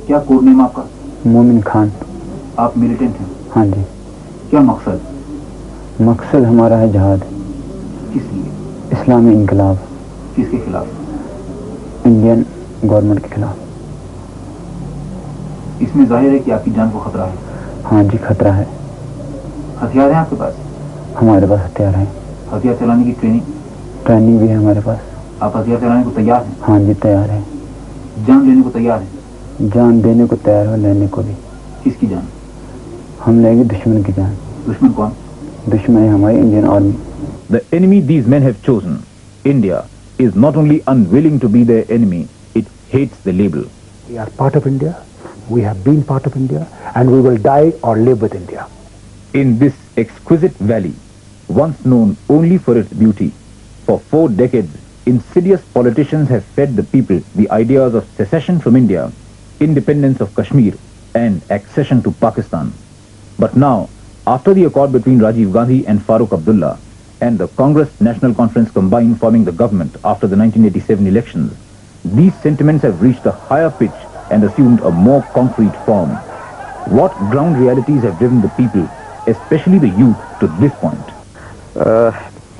क्या code name आपका? मोमिन खान। आप मिलिटेंट हैं? हाँ जी। क्या मकसद? मकसद हमारा है जहाद। किस लिए? इस्लामी इनकलाब। किसके खिलाफ? इंडियन गवर्नमेंट के खिलाफ। इसमें जाहिर है कि आपकी जान को खतरा है। हाँ जी, खतरा है। हथियार हैं आपके पास? हमारे पास हथियार हैं। हथियार चलाने की ट्रेनिंग भी है हमारे पास। आप हथियार चलाने को तैयार हैं? हाँ जी, तैयार है। जान लेने को तैयार हैं? जान देने को तैयार हो, लेने को भी। किसकी जान? हम लेंगे दुश्मन की जान। दुश्मन कौन? दुश्मन है हमारी Indian army. The enemy these men have chosen, India, is not only unwilling to be their enemy, it hates the label. We are part of India, we have been part of India, and we will die or live with India. In this exquisite valley, once known only for its beauty, for 4 decades, insidious politicians have fed the people the ideas of secession from India, independence of Kashmir, and accession to Pakistan. But now, after the accord between Rajiv Gandhi and Farooq Abdullah, and the Congress National Conference combined forming the government after the 1987 elections, these sentiments have reached a higher pitch and assumed a more concrete form. What ground realities have driven the people, especially the youth, to this point?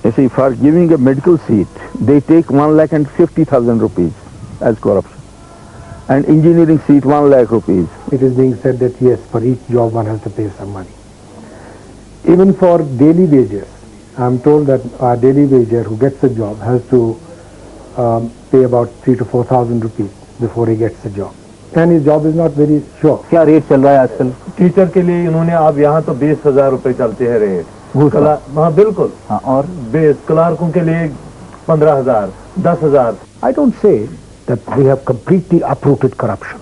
You see, for giving a medical seat, they take 1,50,000 rupees as corruption. And engineering seat, 1 lakh rupees. It is being said that yes, for each job one has to pay some money. Even for daily wages, I am told that our daily wager who gets a job has to pay about 3,000 to 4,000 rupees before he gets a job. And his job is not very sure. क्या rate चल रहा है आजकल? Teacher के लिए इन्होंने अब यहाँ तो 20,000 रुपए चलते हैं रेट। हाँ बिल्कुल। हाँ, और बेस क्लार्कों के लिए 15,000, 10,000। I don't say that we have completely uprooted corruption.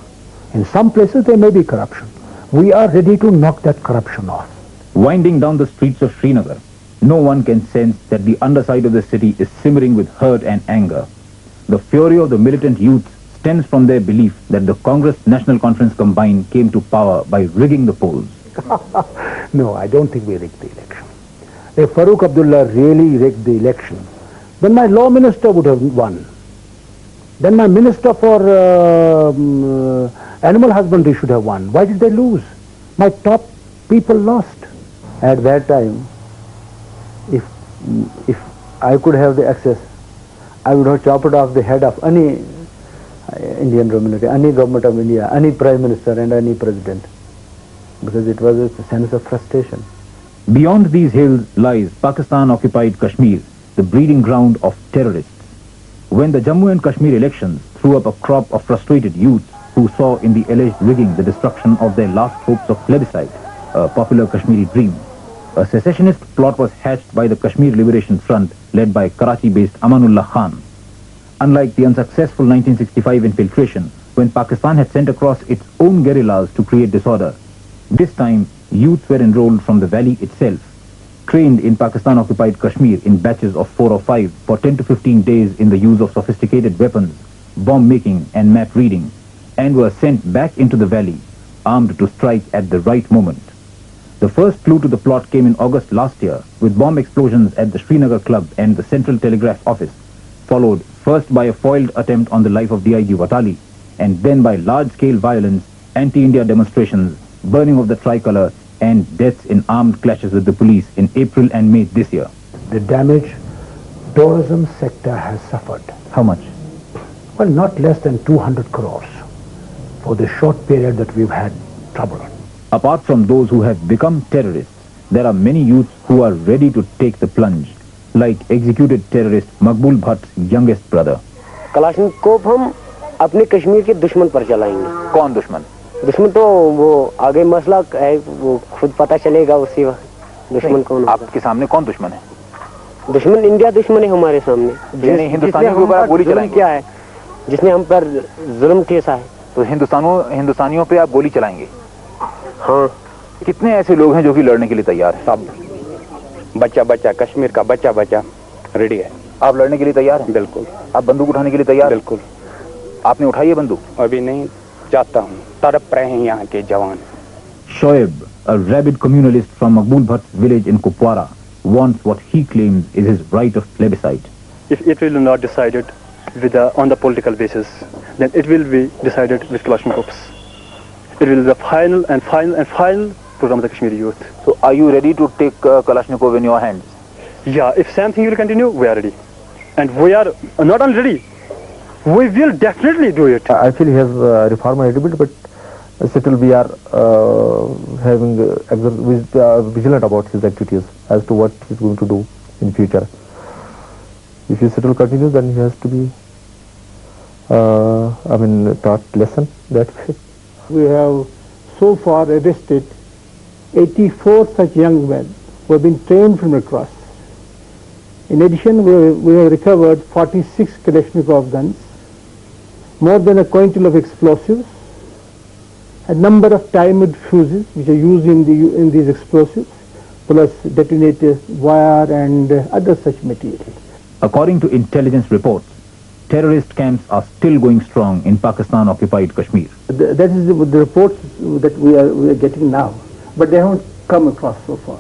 In some places there may be corruption. We are ready to knock that corruption off. Winding down the streets of Srinagar, no one can sense that the underside of the city is simmering with hurt and anger. The fury of the militant youth stems from their belief that the Congress National Conference combined came to power by rigging the polls. No, I don't think we rigged the election. If Farooq Abdullah really rigged the election, then my law minister would have won. Then my minister for animal husbandry should have won. Why did they lose? My top people lost. At that time, if I could have the access, I would have chopped off the head of any Indian community, any government of India, any prime minister and any president, because it was a sense of frustration. Beyond these hills lies Pakistan-occupied Kashmir, the breeding ground of terrorists. When the Jammu and Kashmir elections threw up a crop of frustrated youths who saw in the alleged rigging the destruction of their last hopes of plebiscite, a popular Kashmiri dream, a secessionist plot was hatched by the Kashmir Liberation Front led by Karachi-based Amanullah Khan. Unlike the unsuccessful 1965 infiltration, when Pakistan had sent across its own guerrillas to create disorder, this time youths were enrolled from the valley itself, trained in Pakistan-occupied Kashmir in batches of 4 or 5 for 10 to 15 days in the use of sophisticated weapons, bomb making and map reading, and were sent back into the valley, armed to strike at the right moment. The first clue to the plot came in August last year with bomb explosions at the Srinagar Club and the Central Telegraph Office, followed first by a foiled attempt on the life of DIG Watali, and then by large-scale violence, anti-India demonstrations, burning of the tricolour, and deaths in armed clashes with the police in April and May this year. The damage tourism sector has suffered. How much? Well, not less than 200 crores for the short period that we've had trouble. Apart from those who have become terrorists, there are many youths who are ready to take the plunge, like executed terrorist Maqbul Bhatt's youngest brother. Kalashnikov हम अपने कश्मीर के दुश्मन पर चलाएंगे। कौन दुश्मन? दुश्मन तो वो आगे मसला है, वो खुद पता चलेगा उसी वक्त दुश्मन कौन। आपके सामने कौन दुश्मन है? दुश्मन इंडिया दुश्मन है हमारे सामने। हिंदुस्तानियों के ऊपर गोली चलाएंगे? क्या है जिसने हम पर जुल्म ठेसा है? तो हिंदुस्तानियों पे आप गोली चलाएंगे? हाँ। कितने ऐसे लोग हैं जो कि लड़ने के लिए तैयार हैं? सब बच्चा कश्मीर का बच्चा रेडी है। आप लड़ने के लिए तैयार हैं? बिल्कुल। आप बंदूक उठाने के लिए तैयार? बिल्कुल। आपने उठाई है बंदूक? अभी नहीं, जाता हूँ, तड़प रहे हैं यहाँ के जवान। Shoaib, a rabid communalist from Maqbul Bhatt's village in Kupwara, wants what he claims is his right of plebiscite. If it will not decided on the political basis, then it will be decided with Kalashnikovs. it will be the final program of the Kashmiri youth. So are you ready to take Kalashnikov in your hands? Yeah, if same thing will continue, we are ready. And we are not only ready, we will definitely do it. I feel he has reformed a little bit, but still we are vigilant about his activities as to what he is going to do in future. If he still continues, then he has to be taught lesson that way. We have so far arrested 84 such young men who have been trained from the cross. In addition, we have recovered 46 Kalashnikov guns, more than a quintal of explosives, a number of timed fuses which are used in these explosives, plus detonators, wire and other such material. According to intelligence reports, terrorist camps are still going strong in Pakistan-occupied Kashmir. That is the reports that we are getting now, but they haven't come across so far.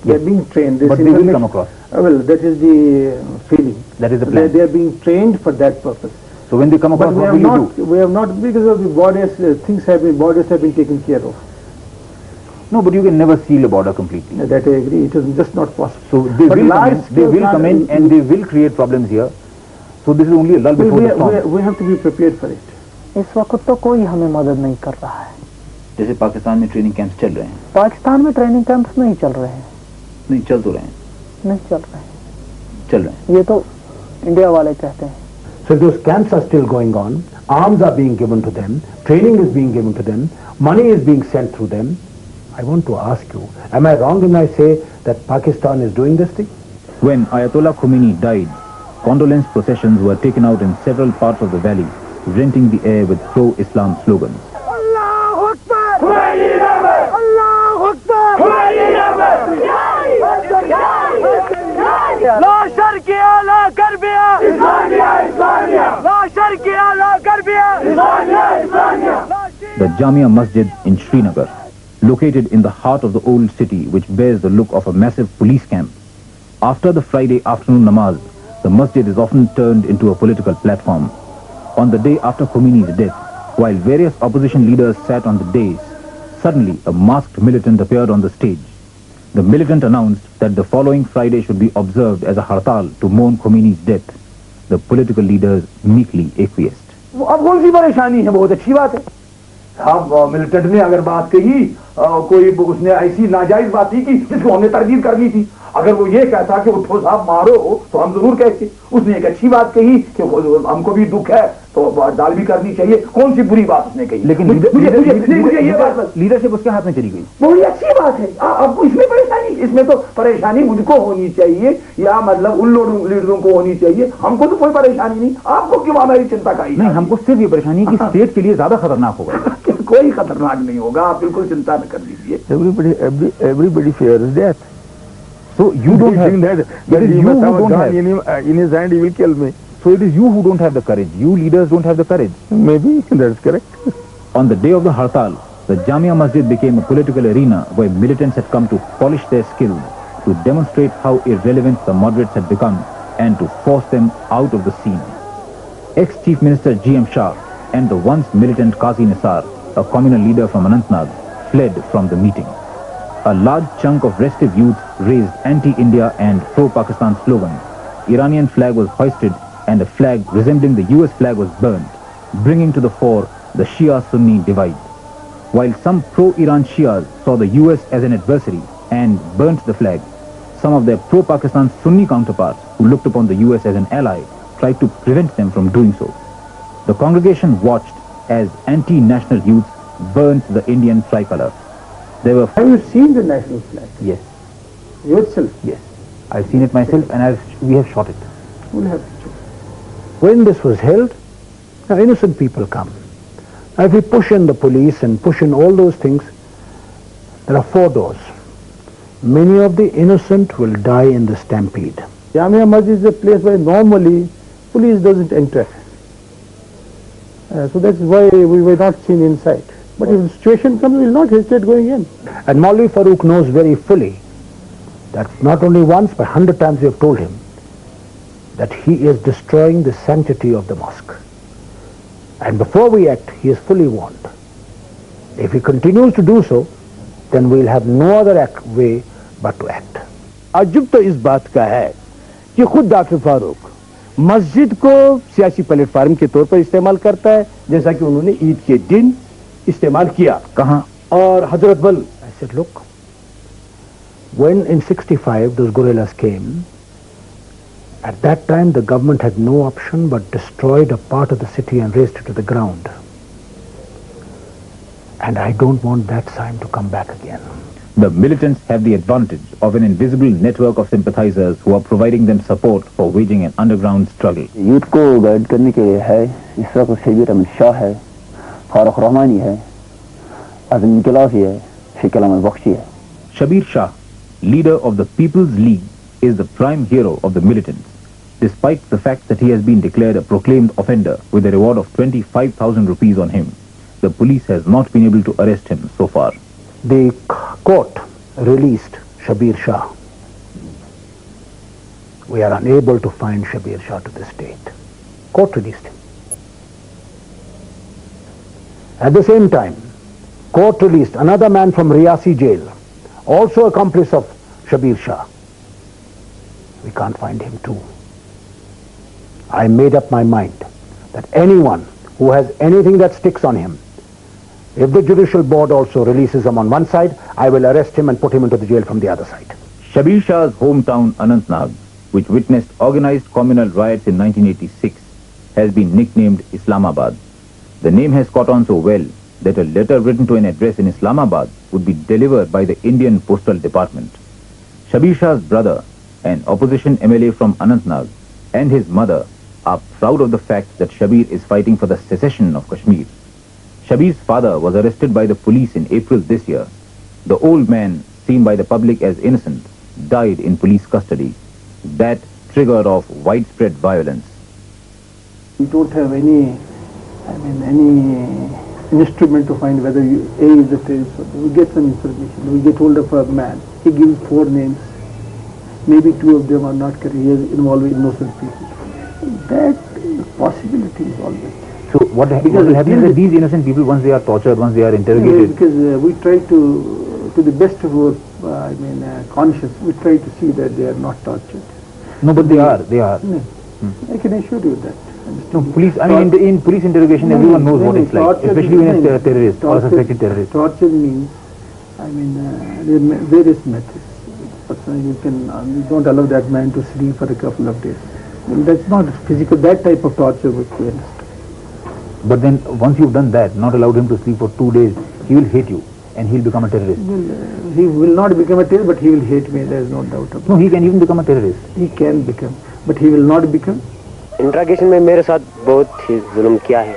They are being trained. But they will come across. Well, that is the feeling. That is the plan. They are being trained for that purpose. So when they come across, what will you do? We have not, because of the borders, borders have been taken care of. No, but you can never seal a border completely. That I agree. It is just not possible. So they will come in and they will create problems here. So this is only a lull before the storm. We have to be prepared for it. इस वक्त तो कोई हमें मदद नहीं कर रहा है. जैसे पाकिस्तान में ट्रेनिंग कैंप्स चल रहे हैं. पाकिस्तान में ट्रेनिंग कैंप्स नहीं चल रहे हैं. नहीं चल तो रहे हैं. नहीं चल रहे हैं. चल रहे हैं. ये तो इंडिया वाले कहते हैं. So those camps are still going on. Arms are being given to them. Training is being given to them. Money is being sent through them. I want to ask you, am I wrong when I say that Pakistan is doing this thing? When Ayatollah Khomeini died, condolence processions were taken out in several parts of the valley, renting the air with pro-Islam slogans. Allahu Akbar! Allahu Akbar! La sharqiya la garbiya! Islamia! Islamia! La sharqiya la garbiya! Islamia! Islamia! The Jamia Masjid in Srinagar, located in the heart of the old city which bears the look of a massive police camp. After the Friday afternoon namaz, the masjid is often turned into a political platform. On the day after Khomeini's death, while various opposition leaders sat on the dais, suddenly a masked militant appeared on the stage. The militant announced that the following Friday should be observed as a hartal to mourn Khomeini's death. The political leaders meekly acquiesced. अब कौन सी परेशानी है? बहुत अच्छी बात है. साहब militant ने अगर बात कही, कोई उसने ऐसी नाजायज बात की जिसको हमने तरदीद करनी थी. अगर वो ये कहता कि उठो साहब मारो तो हम जरूर कहते. उसने एक अच्छी बात कही कि हमको भी दुख है तो दाल भी करनी चाहिए. कौन सी बुरी बात उसने कही? लेकिन लीडरशिप उसके हाथ में चली गई. बड़ी अच्छी बात है. अब इसमें परेशानी, इसमें तो परेशानी मुझको होनी चाहिए या मतलब उन लीडरों को होनी चाहिए. हमको तो कोई परेशानी नहीं. आपको क्यों हमारी चिंता का? नहीं, हमको सिर्फ ये परेशानी कि स्टेट के लिए ज्यादा खतरनाक होगा. कोई खतरनाक नहीं होगा. आप बिल्कुल चिंता न कर लीजिए. Everybody fears death. So you don't have that he must have a gun in his hand, he will kill me. So it is you who don't have the courage. You leaders don't have the courage. Maybe that's correct. On the day of the hartal, the Jamia Masjid became a political arena where militants had come to polish their skills, to demonstrate how irrelevant the moderates had become and to force them out of the scene. Ex-Chief Minister G.M. Shah and the once militant Qazi Nisar, a communal leader from Anantnag, fled from the meeting. A large chunk of restive youth raised anti-India and pro-Pakistan slogans. Iranian flag was hoisted and a flag resembling the US flag was burned, bringing to the fore the Shia-Sunni divide. While some pro-Iran Shias saw the US as an adversary and burnt the flag, some of their pro-Pakistan Sunni counterparts who looked upon the US as an ally tried to prevent them from doing so. The congregation watched as anti-national youths burnt the Indian tricolour. Have you seen the national flag? Yes. Yourself? Yes. I've seen it myself and we have shot it. We'll have to. When this was held, now innocent people come. Now if we push in the police and push in all those things, there are 4 doors. Many of the innocent will die in the stampede. Jamia Masjid is a place where normally police doesn't enter. So that's why we were not seen inside. But if the situation comes, we will not hesitate going in. And Maulvi Farooq knows very fully that not only once but 100 times we have told him that he is destroying the sanctity of the mosque. And before we act, he is fully warned If he continues to do so, then we'll have no other way but to act. ताज्जुब तो इस बात का है कि खुद doctor Farooq मस्जिद को सियासी प्लेटफार्म के तौर पर इस्तेमाल करता है, जैसा कि उन्होंने ईद के दिन इस्तेमाल किया। कहाँ? और हजरत बल। I said, look, when in 65 those guerrillas came, at that time the government had no option but destroyed a part of the city and razed it to the ground. And I don't want that sign to come back again. The militants have the advantage of an invisible network of sympathizers who are providing them support for waging an underground struggle. Youth को guide करने के लिए है इस वक्त शबीर अहमद शाह है, फारूक रहमानी है, आज़म इनकलाबी है, शकील अहमद बख्शी है. Shabir Shah, leader of the People's League, is the prime hero of the militants. Despite the fact that he has been declared a proclaimed offender with a reward of 25,000 rupees on him, the police has not been able to arrest him so far. The court released Shabir Shah. We are unable to find Shabir Shah to this date. Court released him. At the same time, court released another man from Riyasi jail, also accomplice of Shabir Shah. We can't find him too. I made up my mind that anyone who has anything that sticks on him, if the judicial board also releases him on one side, I will arrest him and put him into the jail from the other side. Shabir Shah's hometown Anantnag, which witnessed organized communal riots in 1986, has been nicknamed Islamabad. The name has caught on so well that a letter written to an address in Islamabad would be delivered by the Indian Postal Department. Shabir Shah's brother, an opposition MLA from Anantnag, and his mother are proud of the fact that Shabir is fighting for the secession of Kashmir. Shabir's father was arrested by the police in April this year. The old man, seen by the public as innocent, died in police custody. That triggered off widespread violence. We don't have any instrument to find whether A is the terrorist or we get some information. We get hold of a man. He gives 4 names. Maybe 2 of them are not correct. He is involved with innocent people. That possibility is always. So what will happen is these innocent people, once they are tortured, once they are interrogated? Because we try to the best of our conscience, we try to see that they are not tortured. No, but they are. No. I can assure you that. No, police, in police interrogation, everyone knows what it's like, especially when it's a terrorist or a suspected terrorist. Torture means, there are various methods. You don't allow that man to sleep for a couple of days. That's not physical, that type of torture which we understand. But then, once you've done that, not allowed him to sleep for 2 days, he will hate you and he'll become a terrorist. Well, he will not become a terrorist, but he will hate me, there is no doubt about it. No, he can even become a terrorist. He can become, but he will not become. इंट्रागेशन में मेरे साथ बहुत ही जुल्म किया है,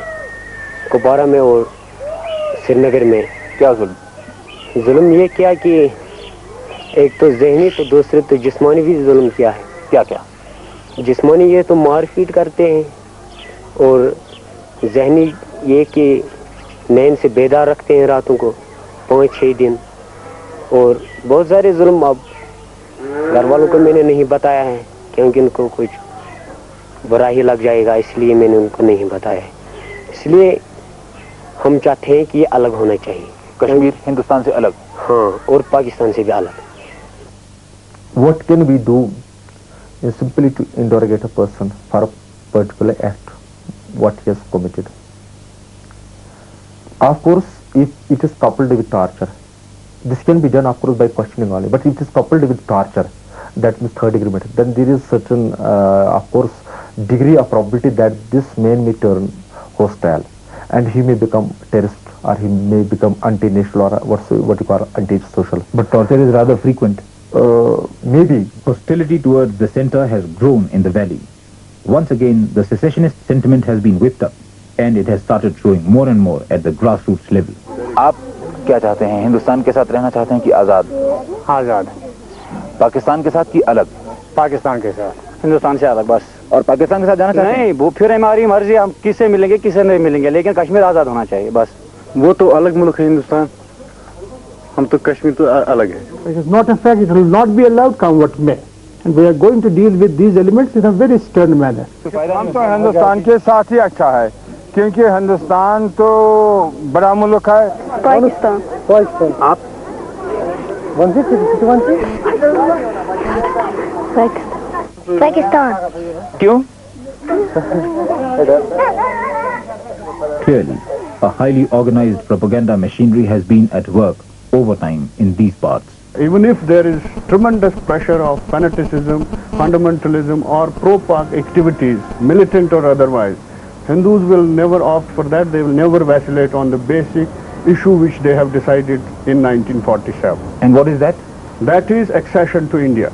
कुपवारा में और श्रीनगर में। क्या जुल्म? जुल्म ये किया कि एक तो ज़हनी तो दूसरे तो जिस्मानी भी जुल्म किया है। क्या क्या? जिस्मानी ये तो मार पीट करते हैं और ज़हनी ये कि नैन से बेदार रखते हैं रातों को 5-6 दिन, और बहुत सारे जुल्म अब घर वालों को मैंने नहीं बताया है क्योंकि उनको कुछ बुरा ही लग जाएगा, इसलिए मैंने उनको नहीं बताया है। इसलिए हम चाहते हैं कि ये अलग होना चाहिए, कश्मीर हिंदुस्तान से अलग। हाँ, और पाकिस्तान से भी अलग। What can we do is simply to interrogate a person for a particular act, what he has committed. Of course, if it is coupled with torture, this can be done of course by questioning only, but if it is coupled with torture, that means 3rd degree murder, then there is certain of course degree of probability that this man may turn hostile and he may become terrorist or he may become anti-national or what you call anti-social. But torture is rather frequent. Maybe. Hostility towards the center has grown in the valley. Once again, the secessionist sentiment has been whipped up and it has started showing more and more at the grassroots level. आप क्या चाहते हैं? हिंदुस्तान के साथ रहना चाहते हैं कि आज़ाद? आज़ाद। पाकिस्तान के साथ कि अलग? पाकिस्तान के साथ, हिंदुस्तान से अलग बस। और पाकिस्तान के साथ जाना चाहते हैं? नहीं, वो फिर हमारी मर्जी, हम किससे मिलेंगे किससे नहीं मिलेंगे, लेकिन कश्मीर आज़ाद होना चाहिए बस। वो तो अलग मुल्क है हिंदुस्तान, हम तो कश्मीर तो अलग है। It is not a fact, it will not be allowed, come what may. And we are going to deal with these elements in a very stern manner. हम तो हिंदुस्तान के साथ ही अच्छा है क्योंकि हिंदुस्तान तो बड़ा मुल्क है। पाकिस्तान। आप पाकिस्तान। क्यों? Clearly, a highly organized propaganda machinery has been at work over time in these parts. Even if there is tremendous pressure of fanaticism, fundamentalism or pro-Pak activities, militant or otherwise, Hindus will never opt for that. They will never vacillate on the basic issue which they have decided in 1947. And what is that? That is accession to India.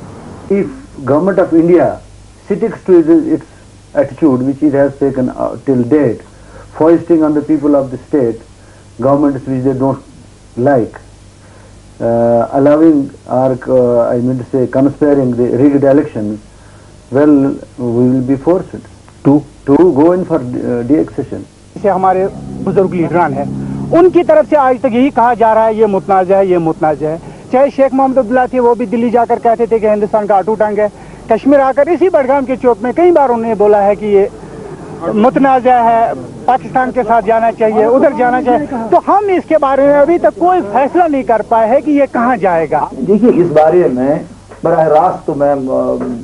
If government of India sticks to its attitude which it has taken till date, foisting on the people of the state governments which they don't like, allowing or I mean to say conspiring the rigged elections, well, we will be forced to go in for de-accession. जैसे हमारे बुजुर्ग लीडरान हैं, उनकी तरफ से आज तक यही कहा जा रहा है ये मुतनाज़ है, ये मुतनाज़ है। चाहे शेख मोहम्मद अब्दुल्ला थे, वो भी दिल्ली जाकर कहते थे कि हिंदुस्तान का अटूट अंग है। कश्मीर आकर इसी बडगाम के चौक में कई बार उन्होंने बोला है कि ये मुतनाज़ा है, पाकिस्तान के साथ जाना चाहिए, उधर जाना चाहिए। तो हम इसके बारे में अभी तक कोई फैसला नहीं कर पाए हैं कि ये कहाँ जाएगा। देखिए, इस बारे में बराह रास्त तो मैं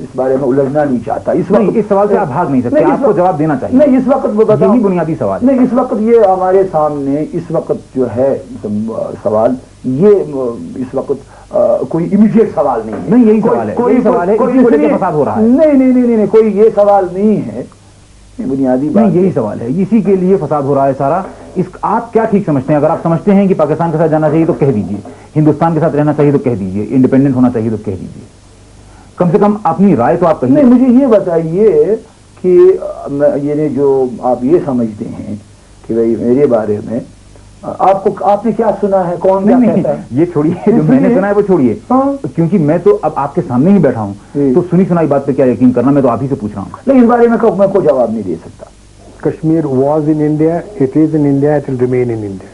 इस बारे में उलझना नहीं चाहता। इस सवाल से आप भाग नहीं सकते, आपको जवाब देना चाहिए। नहीं, इस वक्त यही बुनियादी सवाल। नहीं, इस वक्त ये हमारे सामने इस वक्त जो है सवाल, ये इस वक्त कोई इमीडिएट सवाल नहीं है। नहीं, यही सवाल है, कोई सवाल है इसको लेकर फसाद हो रहा है। नहीं, कोई ये सवाल नहीं है, बुनियादी बात नहीं, यही सवाल है, इसी के लिए फसाद हो रहा है सारा। आप क्या ठीक समझते हैं? अगर आप समझते हैं कि पाकिस्तान के साथ जाना चाहिए तो कह दीजिए, हिंदुस्तान के साथ रहना चाहिए तो कह दीजिए, इंडिपेंडेंट होना चाहिए तो कह दीजिए, कम से कम अपनी राय तो आप कहिए। नहीं, मुझे ये बताइए कि ये जो आप ये समझते हैं कि भाई मेरे बारे में आपने क्या सुना है, कौन क्या कहता है? ये छोड़िए, जो मैंने सुना है वो छोड़िए, क्योंकि मैं तो अब आपके सामने ही बैठा हूँ, तो सुनी सुनाई बात पे क्या यकीन करना, मैं तो आप ही से पूछ रहा हूँ। नहीं, इस बारे में मैं कोई जवाब नहीं दे सकता। Kashmir was in India, it is in India, it will remain in India.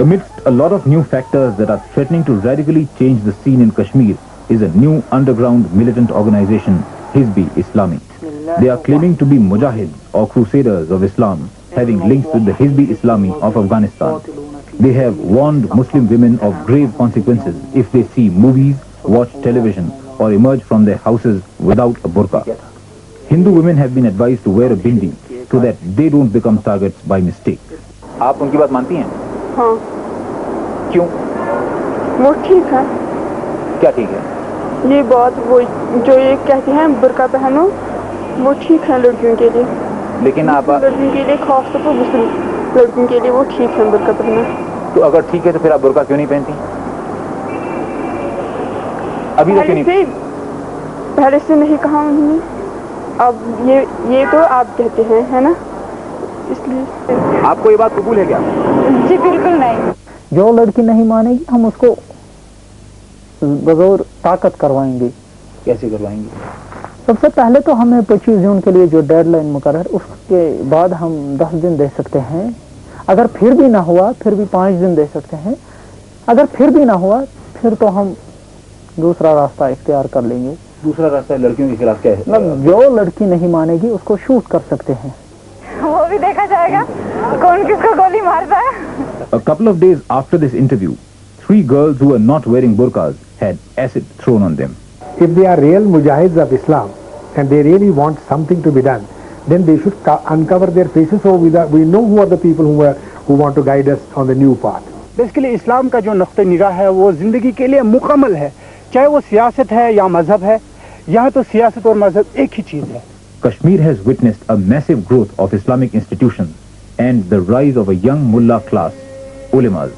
Amidst a lot of new factors that are threatening to radically change the scene in Kashmir is a new underground militant organization, Hizb Islami. They are claiming to be mujahids or crusaders of Islam, having links with the Hizb Islami of Afghanistan. They have warned Muslim women of grave consequences if they see movies, watch television or emerge from their houses without a burqa. Hindu women have been advised to wear a bindi so that they don't become targets by mistake. आप उनकी बात मानती हैं? हाँ। क्यों? वो ठीक है। क्या ठीक है? ये बात वो जो ये कहते हैं बुर्का पहनो, वो ठीक है लड़कियों के लिए। लेकिन आप लड़कियों के लिए, खास तौर पर मुस्लिम लड़कियों के लिए वो ठीक है बुर्का पहनना। तो अगर ठीक है तो फिर आप बुर्का क्यों नहीं पहनती? अभी तक क्यों नहीं? पहले से नहीं कहा उन्होंने, अब ये तो आप कहते हैं, है ना, इसलिए। आपको ये बात कबूल है क्या? जी बिल्कुल नहीं। जो लड़की नहीं मानेगी हम उसको बगैर ताकत करवाएंगे। कैसे करवाएंगे? सबसे पहले तो हमें 25 जून के लिए जो डेडलाइन मुकर्रर, उसके बाद हम 10 दिन दे सकते हैं। अगर फिर भी ना हुआ फिर भी 5 दिन दे सकते हैं। अगर फिर भी ना हुआ फिर तो हम दूसरा रास्ता इख्तियार कर लेंगे। दूसरा रास्ता लड़कियों के खिलाफ क्या है? मतलब जो लड़की नहीं मानेगी उसको शूट कर सकते हैं। वो भी देखा जाएगा कौन किसको गोली मारता है। A couple of days after this interview, 3 girls who were not wearing burqas had acid thrown on them. If they are real mujahids of Islam and they really want something to be done, then they should uncover their faces so we know who are the people who want to guide us on the new path. Basically Islam का जो नुक्ते निगाह है वो जिंदगी के लिए मुकम्मल है, चाहे वो सियासत है या मजहब है। यहाँ तो सियासत और मजहब एक ही चीज है। Kashmir has witnessed a massive growth of Islamic institutions and the rise of a young mullah class, ulemas.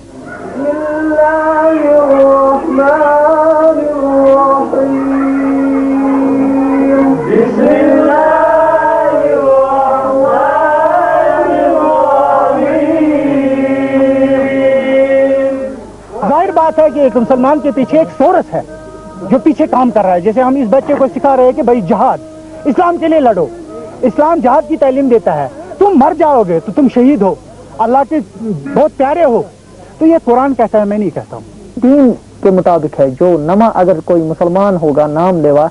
जाहिर बात है कि एक मुसलमान के पीछे एक सोरस है जो पीछे काम कर रहा है। जैसे हम इस बच्चे को सिखा रहे हैं कि भाई जहाद, इस्लाम के लिए लड़ो, इस्लाम जहाद की तालीम देता है। तुम मर जाओगे तो तुम शहीद हो, अल्लाह के बहुत प्यारे हो, तो ये कुरान कहता है, मैं नहीं कहता हूँ। दीन के मुताबिक है। जो नमा अगर कोई मुसलमान होगा नाम लेवा,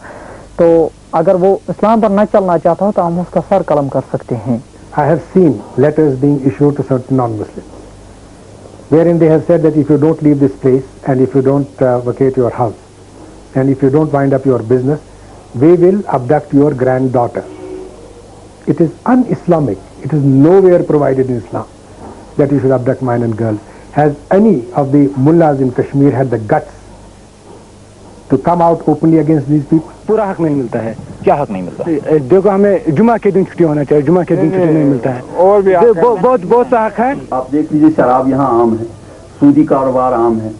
तो अगर वो इस्लाम पर न चलना चाहता हो तो हम उसका सर कलम कर सकते हैं। I have seen letters being issued to certain non-Muslims, wherein they have said that if you don't leave this place and if you don't vacate your house and if you don't wind up your business, we will abduct your granddaughter. It is un-Islamic. It is nowhere provided in Islam that you should abduct minor girls. Has any of the mullahs in Kashmir had the guts to come out openly against these people? पूरा हक नहीं मिलता है। क्या हक नहीं मिलता? देखो, हमें जुमा के दिन छुट्टी होना चाहिए, जुमा के दिन छुट्टी नहीं मिलता है। और भी बहुत सा हक है। आप देख लीजिए, शराब यहाँ आम है, सूदी कारोबार आम है,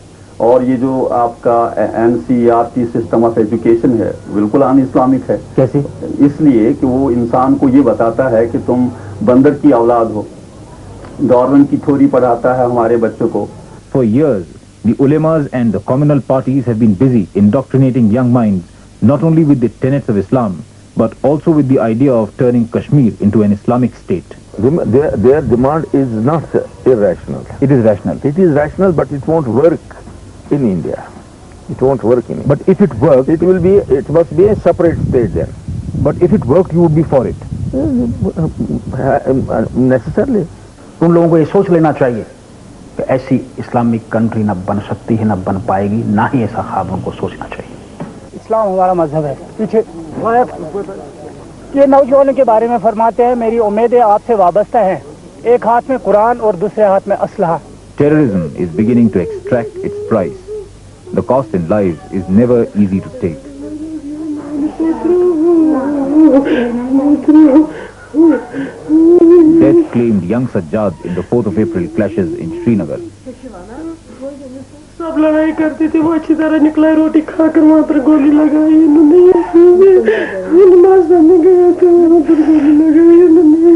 और ये जो आपका NCERT सिस्टम ऑफ एजुकेशन है बिल्कुल अन इस्लामिक है। कैसे? इसलिए कि वो इंसान को ये बताता है कि तुम बंदर की औलाद हो, गवर्नमेंट की थ्योरी पढ़ाता है हमारे बच्चों को। For years, the ulemas and the communal parties have been busy indoctrinating young minds not only with the tenets of Islam but also with the idea of turning Kashmir into an Islamic state. Their demand is not irrational. It is rational. It is rational, but it won't work in India. It won't work in India. But if it worked, it must be a separate state then. But if it worked, you would be for it. Necessarily. उन लोगों को ये सोच लेना चाहिए कि ऐसी Islamic country न बन सकती है, न बन पाएगी, ना ही ऐसा ख्वाब उनको सोचना चाहिए। इस्लाम हमारा मजहब है। पीछे ये नौजवानों के बारे में फरमाते हैं, मेरी उम्मीद है आपसे वाबस्ता है, एक हाथ में कुरान और दूसरे हाथ में असलहा। Terrorism is beginning to extract its price. The cost in lives is never easy to take. Death claimed young Sajjad in the 4th of April clashes in Srinagar. सब लड़ाई करते थे, वो अच्छी तरह निकला, रोटी खाकर वहाँ पर गोली लगाई इन्होंने। नमाज पढ़ने गया था, वहाँ पर गोली लगाई इन्होंने।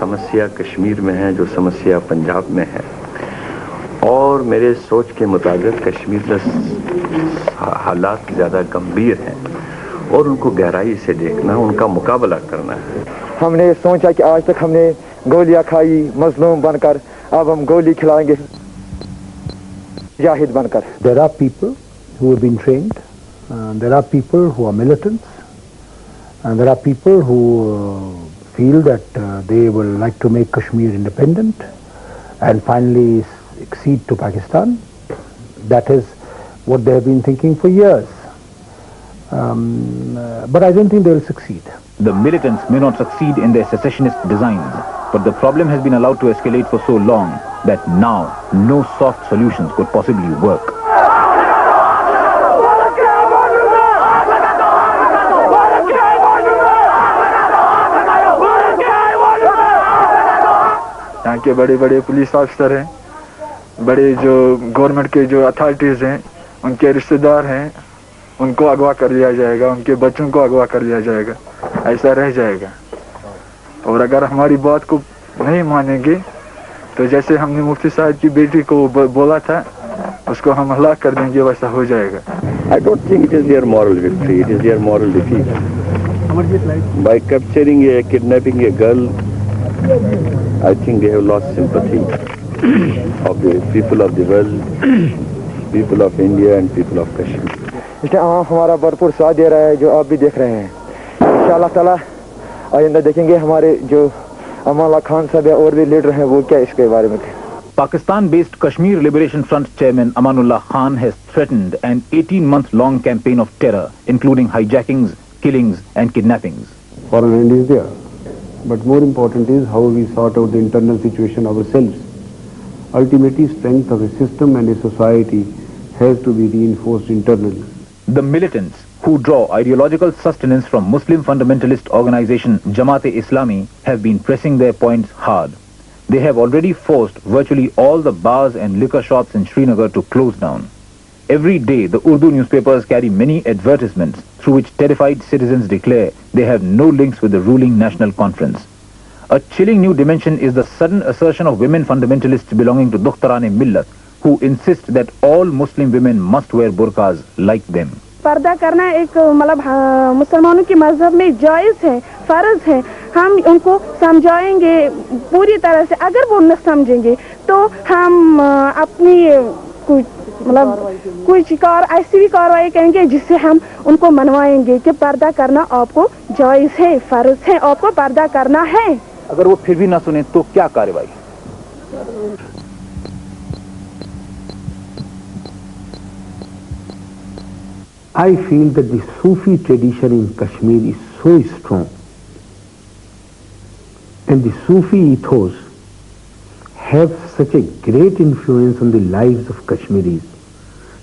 समस्या कश्मीर में है, जो समस्या पंजाब में है, और मेरे सोच के मुताबिक कश्मीर में हालात ज़्यादा गंभीर हैं और उनको गहराई से देखना, उनका मुकाबला करना है। हमने सोचा कि आज तक हमने गोलियां खाई मजलूम बनकर, अब हम गोली खिलाएंगे जाहिद बनकर। There are people who have been trained, there are people who are militants, and there are people who feel that they will like to make Kashmir independent and finally accede to Pakistan. That is what they have been thinking for years. But I don't think they will succeed. The militants may not succeed in their secessionist designs, but the problem has been allowed to escalate for so long that now no soft solutions could possibly work. यहाँ के बड़े बड़े police officer हैं, बड़े जो government के जो authorities हैं, उनके रिश्तेदार हैं, उनको अगवा कर लिया जाएगा, उनके बच्चों को अगवा कर लिया जाएगा, ऐसा रह जाएगा। और अगर हमारी बात को नहीं मानेंगे तो जैसे हमने मुफ्ती साहब की बेटी को बोला था, उसको हम हलाक कर देंगे, वैसा हो जाएगा। I don't think it is their moral victory, it is their moral defeat. By capturing a, kidnapping a girl, I think they have lost sympathy of the people of the world, people of India and people of Kashmir. इसलिए आवाम हमारा भरपूर साथ दे रहा है, जो आप भी देख रहे हैं। इंशाअल्लाह ताला आइंदा देखेंगे हमारे जो अमाला खान साहब है और भी लीडर हैं, वो क्या इसके बारे में। Pakistan-based Kashmir Liberation Front chairman Amanullah Khan has threatened an 18-month-long campaign of terror, including hijackings, killings and kidnappings. Foreign hand is there, but more important is how we sort out the internal situation ourselves. Ultimately, strength of a system and a society has to be reinforced internally. The militants, who draw ideological sustenance from Muslim fundamentalist organization Jamaat-e-Islami, have been pressing their points hard. They have already forced virtually all the bars and liquor shops in Srinagar to close down. Every day, the Urdu newspapers carry many advertisements through which terrified citizens declare they have no links with the ruling National Conference. A chilling new dimension is the sudden assertion of women fundamentalists belonging to Dukhtaran-e-Millat, who insist that all Muslim women must wear burqas like them. पर्दा करना एक मतलब मुसलमानों के मजहब में जायज़ है, फर्ज है। हम उनको समझाएंगे पूरी तरह से। अगर वो न समझेंगे तो हम अपनी कुछ ऐसी भी कार्रवाई करेंगे जिससे हम उनको मनवाएंगे कि पर्दा करना आपको जायज़ है, फर्ज है, आपको पर्दा करना है। अगर वो फिर भी ना सुने तो क्या कार्रवाई? I feel that the Sufi tradition in Kashmir is so strong, and the Sufi ethos have such a great influence on the lives of Kashmiris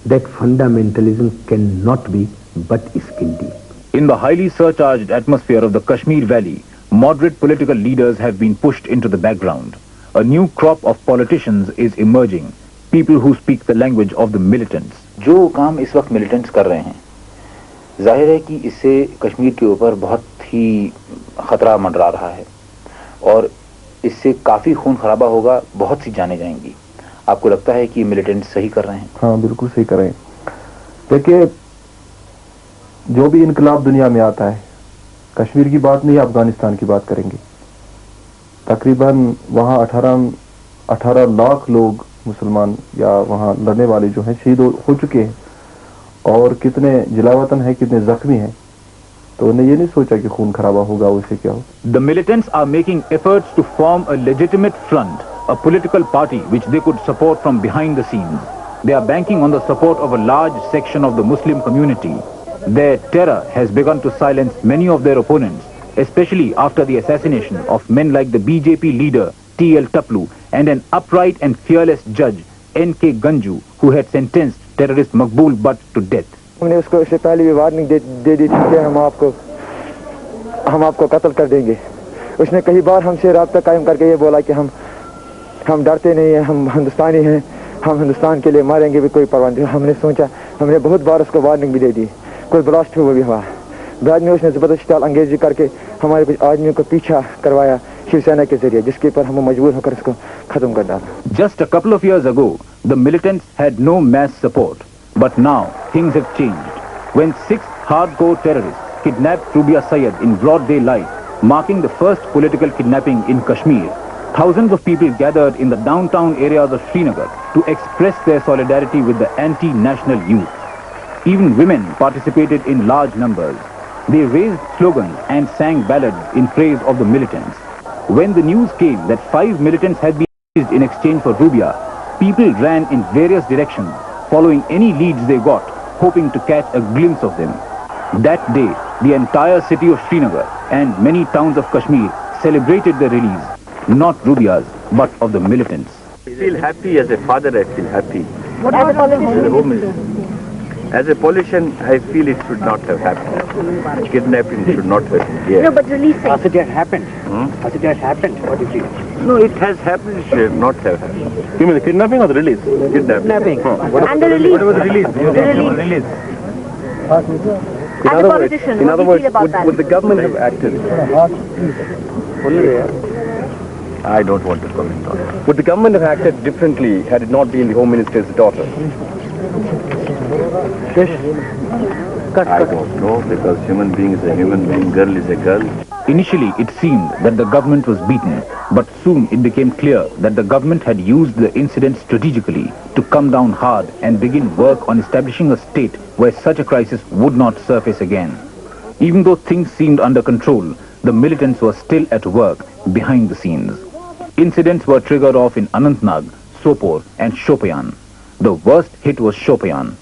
that fundamentalism cannot be but skin deep. In the highly surcharged atmosphere of the Kashmir Valley, moderate political leaders have been pushed into the background. A new crop of politicians is emerging, people who speak the language of the militants. जो काम इस वक्त militants कर रहे हैं, जाहिर है कि इससे कश्मीर के ऊपर बहुत ही खतरा मंडरा रहा है और इससे काफी खून खराबा होगा, बहुत सी जानें जाएंगी। आपको लगता है कि मिलिटेंट्स सही कर रहे हैं? हाँ, बिल्कुल सही कर रहे हैं। देखिए, जो भी इनकलाब दुनिया में आता है, कश्मीर की बात नहीं, अफगानिस्तान की बात करेंगे, तकरीबन वहाँ 18 लाख लोग मुसलमान या वहाँ लड़ने वाले जो हैं शहीद हो चुके हैं, और कितने जिलावतन है, कितने जख्मी हैं, तो उन्हें ये नहीं सोचा कि खून खराबा होगा, उससे क्या हो। The militants are making efforts to form a legitimate front, a political party which they could support from behind the scenes. They are banking on the support of a large section of the Muslim community. Their terror has begun to silence many of their opponents, especially after the assassination of men like the BJP leader T.L. Taplu and an upright and fearless judge N.K. Ganju, who had sentenced terrorist Maqbool Butt to death. हमने उसको इससे पहले भी warning दे दी थी कि हम आपको कत्ल कर देंगे। उसने कई बार हमसे राब्ता कायम करके ये बोला कि हम डरते नहीं हैं, हम हिंदुस्तानी हैं, हम हिंदुस्तान के लिए मारेंगे भी, कोई परवाह नहीं। हमने सोचा, हमने बहुत बार उसको वार्निंग भी दे दी, कोई ब्लास्ट हुआ भी हुआ। बाद में उसने ज़बरदस्ती अंग्रेजी करके हमारे कुछ आदमियों को पीछा करवाया शिवसेना के जरिए, जिसके पर हम मजबूर होकर इसको खत्म कर डाला। Just a couple of years ago, the militants had no mass support, but now things have changed. When 6 hardcore terrorists kidnapped Rubia Sayed in broad daylight, marking the first political kidnapping in Kashmir, thousands of people gathered in the downtown areas of Srinagar to express their solidarity with the anti-national youth. Even women participated in large numbers. They raised slogans and sang ballads in praise of the militants. When the news came that 5 militants had been released in exchange for Rubia, people ran in various directions, following any leads they got, hoping to catch a glimpse of them. That day, the entire city of Srinagar and many towns of Kashmir celebrated the release, not Rubia's, but of the militants. I feel happy as a father, I feel happy. What about the politician? As a politician, I feel it should not have happened. Kidnapping should not have been here. No, but release. Has it yet happened? Has it yet happened? What do you feel? No, it has happened, it should not have happened. You mean the kidnapping or the release? Kidnapping. And the release. What about the release? The release. As a politician, in other what do you words, feel about that? would the government have acted? I don't want to comment on it. Would the government have acted differently had it not been the Home Minister's daughter? I don't know, because human being is a human being, girl is a girl. Initially, it seemed that the government was beaten, but soon it became clear that the government had used the incident strategically to come down hard and begin work on establishing a state where such a crisis would not surface again. Even though things seemed under control, the militants were still at work behind the scenes. Incidents were triggered off in Anantnag, Sopore and Shopian. The worst hit was Shopian.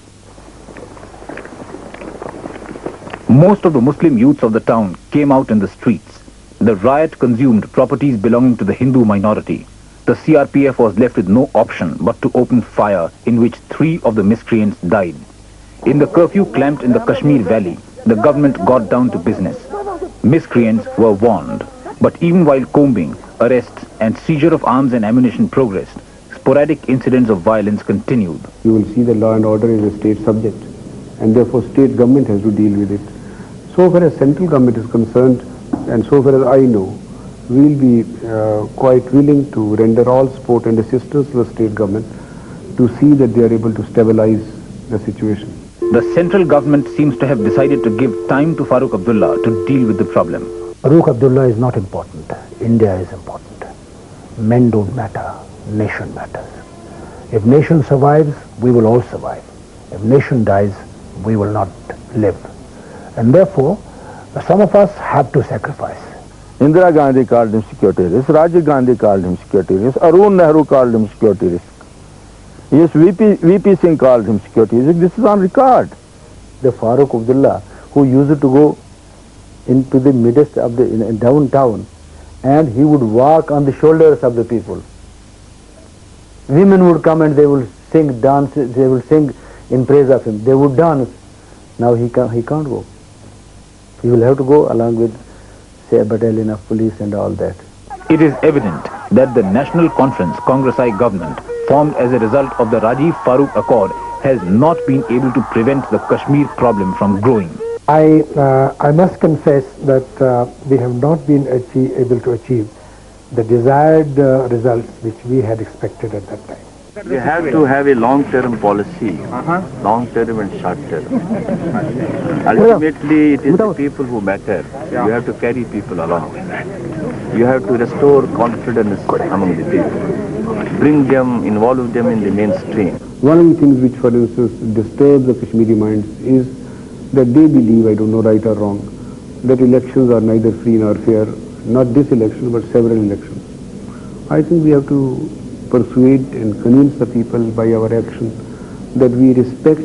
Most of the Muslim youths of the town came out in the streets. The riot consumed properties belonging to the Hindu minority. The CRPF was left with no option but to open fire, in which 3 of the miscreants died. In the curfew clamped in the Kashmir Valley, the government got down to business. Miscreants were warned. But even while combing, arrests and seizure of arms and ammunition progressed, sporadic incidents of violence continued. You will see that law and order is a state subject, and therefore state government has to deal with it. So far as central government is concerned, and so far as I know, we will be quite willing to render all support and assistance to the state government to see that they are able to stabilize the situation. The central government seems to have decided to give time to Farooq Abdullah to deal with the problem. Farooq Abdullah is not important. India is important. Men don't matter. Nation matters. If nation survives, we will all survive. If nation dies, we will not live. And therefore, some of us have to sacrifice. Indira Gandhi called him security risk, Rajiv Gandhi called him security risk, Arun Nehru called him security risk. Yes, VP Singh called him security risk. This is on record. The Farooq Abdullah, who used to go into the midst of the downtown, and he would walk on the shoulders of the people. Women would come and they would sing, dance, they would sing in praise of him. They would dance. Now he can't go. He will have to go along with, say, a battalion of police and all that. It is evident that the National Conference Congress I government, formed as a result of the Rajiv Farooq Accord, has not been able to prevent the Kashmir problem from growing. I must confess that we have not been able to achieve the desired results which we had expected at that time. We have to have a long-term policy, long-term and short-term. Ultimately, it is the people who matter. You have to carry people along. You have to restore confidence among the people. Bring them, involve them in the mainstream. One of the things which, for instance, disturbs the Kashmiri minds is that they believe, I don't know right or wrong, that elections are neither free nor fair, not this election but several elections. I think we have to persuade and convince the people by our action that we respect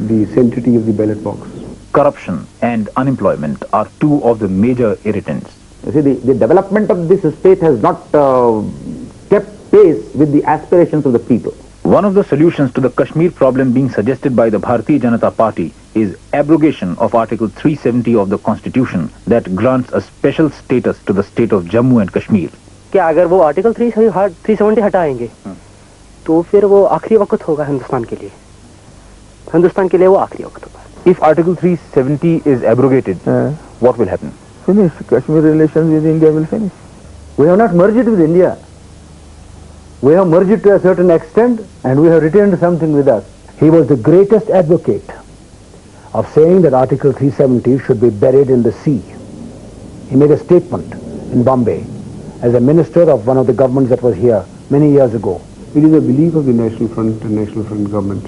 the sanctity of the ballot box. Corruption and unemployment are two of the major irritants. You see, the development of this state has not kept pace with the aspirations of the people. One of the solutions to the Kashmir problem being suggested by the Bharatiya Janata Party is abrogation of Article 370 of the Constitution that grants a special status to the state of Jammu and Kashmir. क्या अगर वो article 370 हटाएंगे तो फिर वो आखिरी वक्त होगा हिंदुस्तान के लिए वो आखिरी वक्त होगा. If Article 370 is abrogated, what will happen? Finish. Kashmir relations with India will finish. We have not merged with India. We have merged to a certain extent and we have retained something with us. He was the greatest advocate of saying that Article 370 should be buried in the sea. He made a statement in Bombay as a minister of one of the governments that was here many years ago. It is a belief of the National Front and National Front government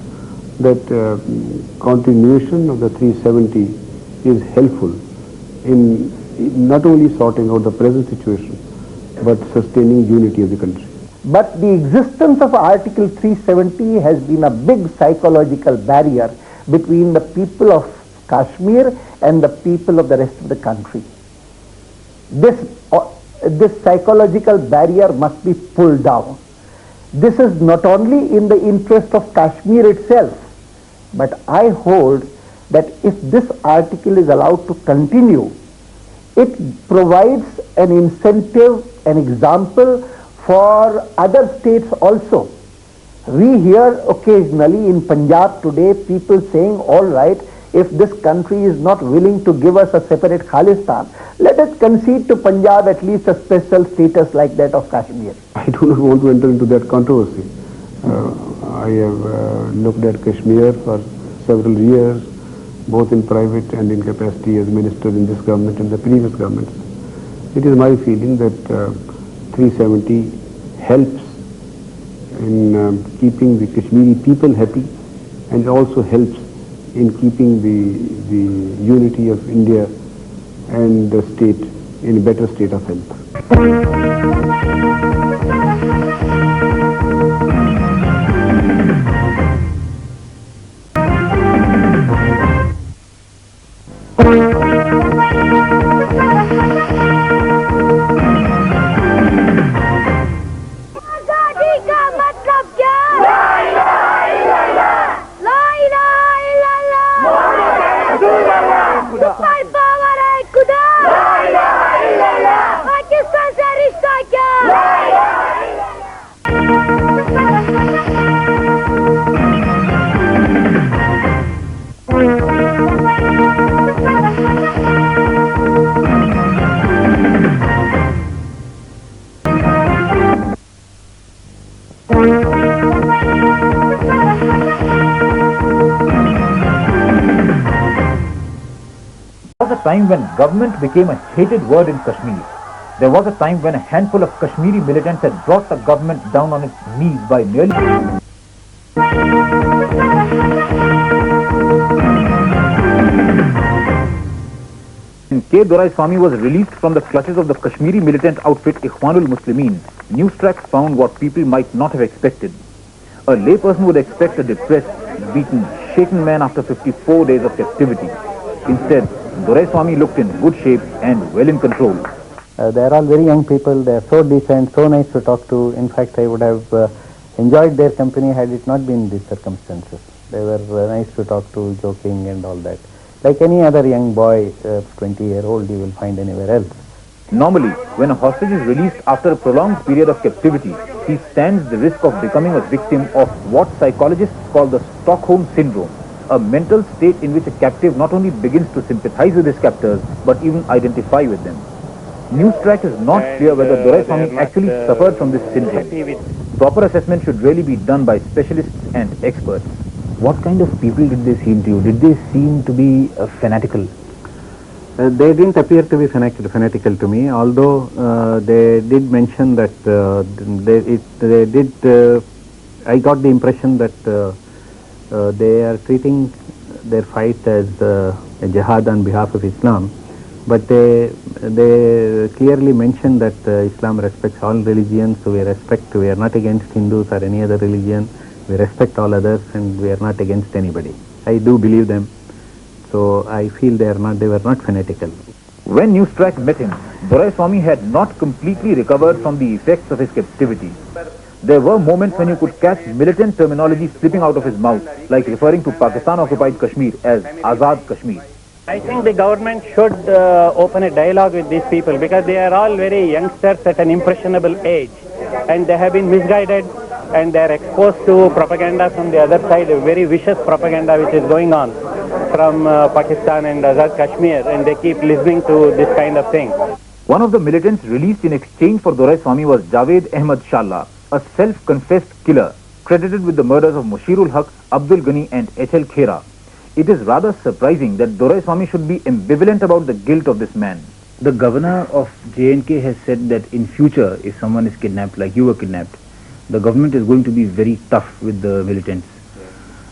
that continuation of the 370 is helpful in not only sorting out the present situation but sustaining unity of the country. But the existence of Article 370 has been a big psychological barrier between the people of Kashmir and the people of the rest of the country. This psychological barrier must be pulled down. This is not only in the interest of Kashmir itself, but I hold that if this article is allowed to continue, it provides an incentive, an example for other states also. We hear occasionally in Punjab today people saying, all right, if this country is not willing to give us a separate Khalistan, let us concede to Punjab at least a special status like that of Kashmir. I do not want to enter into that controversy. I have looked at Kashmir for several years, both in private and in capacity as minister in this government and the previous governments. It is my feeling that 370 helps in keeping the Kashmiri people happy, and also helps in keeping the unity of India and the state in a better state of health. time when government became a hated word in Kashmir. There was a time when a handful of Kashmiri militants had brought the government down on its knees by merely... When K. Doraiswamy was released from the clutches of the Kashmiri militant outfit Ikhwanul Muslimin, Newstrax found what people might not have expected. A layperson would expect a depressed, beaten, shaken man after 54 days of captivity. Instead, Doraiswamy looked in good shape and well in control. They are all very young people. They are so decent, so nice to talk to. In fact, I would have enjoyed their company had it not been these circumstances. They were nice to talk to, joking and all that. Like any other young boy, 20-year-old, you will find anywhere else. Normally, when a hostage is released after a prolonged period of captivity, he stands the risk of becoming a victim of what psychologists call the Stockholm Syndrome, a mental state in which a captive not only begins to sympathize with his captors, but even identify with them. Newstrack is not clear whether Doraiswamy actually suffered from this syndrome. Proper assessment should really be done by specialists and experts. What kind of people did they seem to you? Did they seem to be fanatical? They didn't appear to be fanatical to me, although they did mention that I got the impression that they are treating their fight as a jihad on behalf of Islam, but they clearly mentioned that Islam respects all religions, so we are not against Hindus or any other religion. We respect all others and we are not against anybody. I do believe them. So I feel they were not fanatical. When Newstrack met him, Doraiswamy had not completely recovered from the effects of his captivity. There were moments when you could catch militant terminology slipping out of his mouth, like referring to Pakistan-occupied Kashmir as Azad Kashmir. I think the government should open a dialogue with these people because they are all very youngsters at an impressionable age and they have been misguided and they are exposed to propaganda from the other side, a very vicious propaganda which is going on from Pakistan and Azad Kashmir, and they keep listening to this kind of thing. One of the militants released in exchange for Doraiswamy was Javed Ahmad Shalla, a self-confessed killer credited with the murders of Mushirul Haq, Abdul Ghani and H.L. Khera. It is rather surprising that Doraiswamy should be ambivalent about the guilt of this man. The governor of J&K has said that in future, if someone is kidnapped like you were kidnapped, the government is going to be very tough with the militants.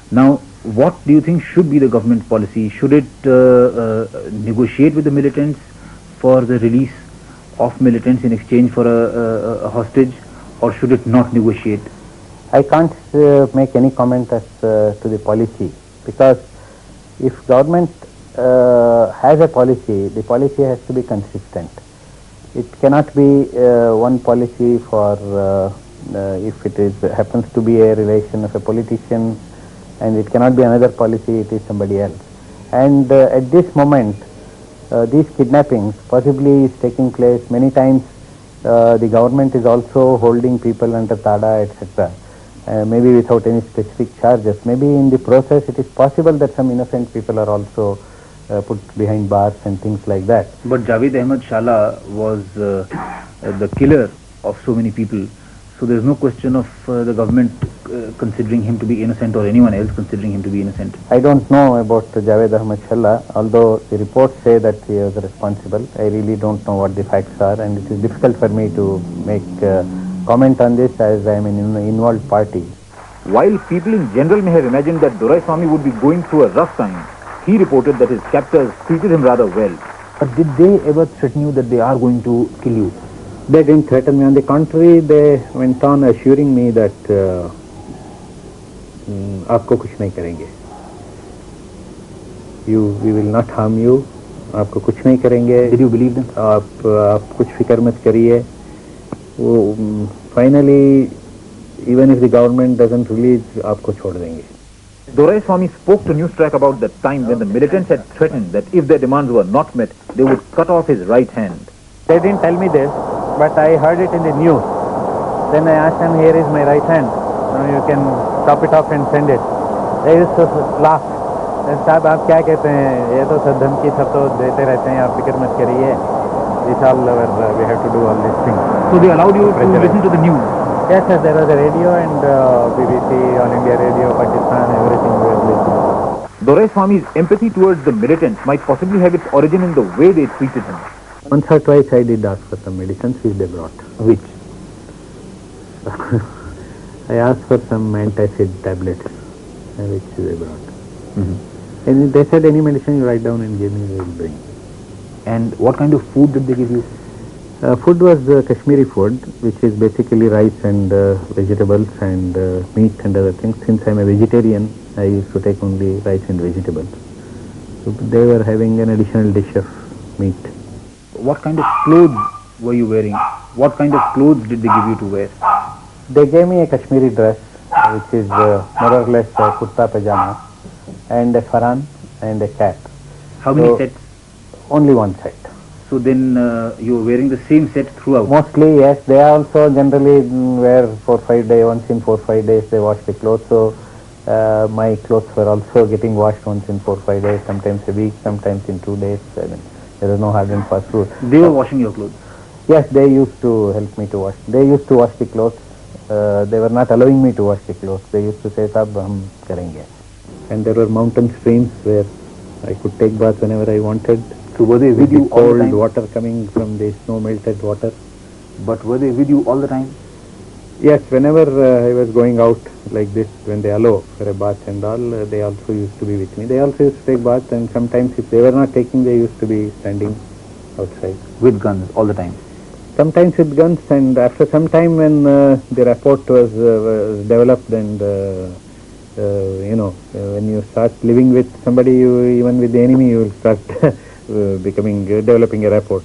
Now, what do you think should be the government policy? Should it negotiate with the militants for the release of militants in exchange for a hostage, or should it not negotiate? I can't make any comment as to the policy, because if government has a policy, the policy has to be consistent. It cannot be one policy for if it happens to be a relation of a politician, and it cannot be another policy, it is somebody else. And at this moment, these kidnappings possibly is taking place. Many times the government is also holding people under tada, etc. Maybe without any specific charges. Maybe in the process it is possible that some innocent people are also put behind bars and things like that. But Javed Ahmad Shalla was the killer of so many people. So there is no question of the government considering him to be innocent or anyone else considering him to be innocent. I don't know about Javed Ahmad Shalla, although the reports say that he was responsible. I really don't know what the facts are, and it is difficult for me to make comment on this as I am an involved party. While people in general may have imagined that Doraiswamy would be going through a rough time, he reported that his captors treated him rather well. But did they ever threaten you that they are going to kill you? They didn't threaten me. On the contrary, they went on assuring me that आपको कुछ नहीं करेंगे. We will not harm you. आपको कुछ नहीं करेंगे. Did you believe them? आप कुछ फिक्र मत करिए. Finally, even if the government doesn't release, आपको छोड़ देंगे. Doraiswamy spoke to Newstrack about the time when the militants had threatened that if their demands were not met, they would cut off his right hand. They didn't tell me this, but I heard it in the news. Then I asked them, here is my right hand. Now you can chop it off and send it. They used to laugh. साहब आप क्या कहते हैं, ये तो सब धमकी सब तो देते रहते हैं, आप फिक्र मत करिए. This all we have to do all these things. So they allowed you to listen to the news? Yes, sir, there was a radio and BBC, All India Radio, Pakistan, everything we were listening. Doraiswamy's empathy towards the militants might possibly have its origin in the way they treated him. Once or twice I did ask for some medicines which they brought. Which? I asked for some antacid tablets which they brought. And they said any medicine you write down and give me, they will bring. And what kind of food did they give you? Food was Kashmiri food, which is basically rice and vegetables and meat and other things. Since I am a vegetarian, I used to take only rice and vegetables. So they were having an additional dish of meat. What kind of clothes were you wearing? What kind of clothes did they give you to wear? They gave me a Kashmiri dress, which is more or less a kurta pajama, and a faran and a cap. How many sets? Only one set. So then you were wearing the same set throughout? Mostly, yes. They also generally wear 4-5 days. Once in 4-5 days they wash the clothes. So my clothes were also getting washed once in 4-5 days, sometimes a week, sometimes in 2 days. I mean, there was no hard and fast rule. They were washing your clothes? Yes, they used to help me to wash. They used to wash the clothes. They were not allowing me to wash the clothes. They used to say, "Sab, hum karenge." And there were mountain streams where I could take bath whenever I wanted. So were they with you all the time? Cold water coming from the snow melted water. But were they with you all the time? Yes, whenever I was going out like this, when they allow for a bath and all, they also used to be with me. They also used to take bath, and sometimes if they were not taking, they used to be standing outside. With guns all the time? Sometimes with guns, and after some time when the rapport was developed and when you start living with somebody, even with the enemy, you will start developing a rapport.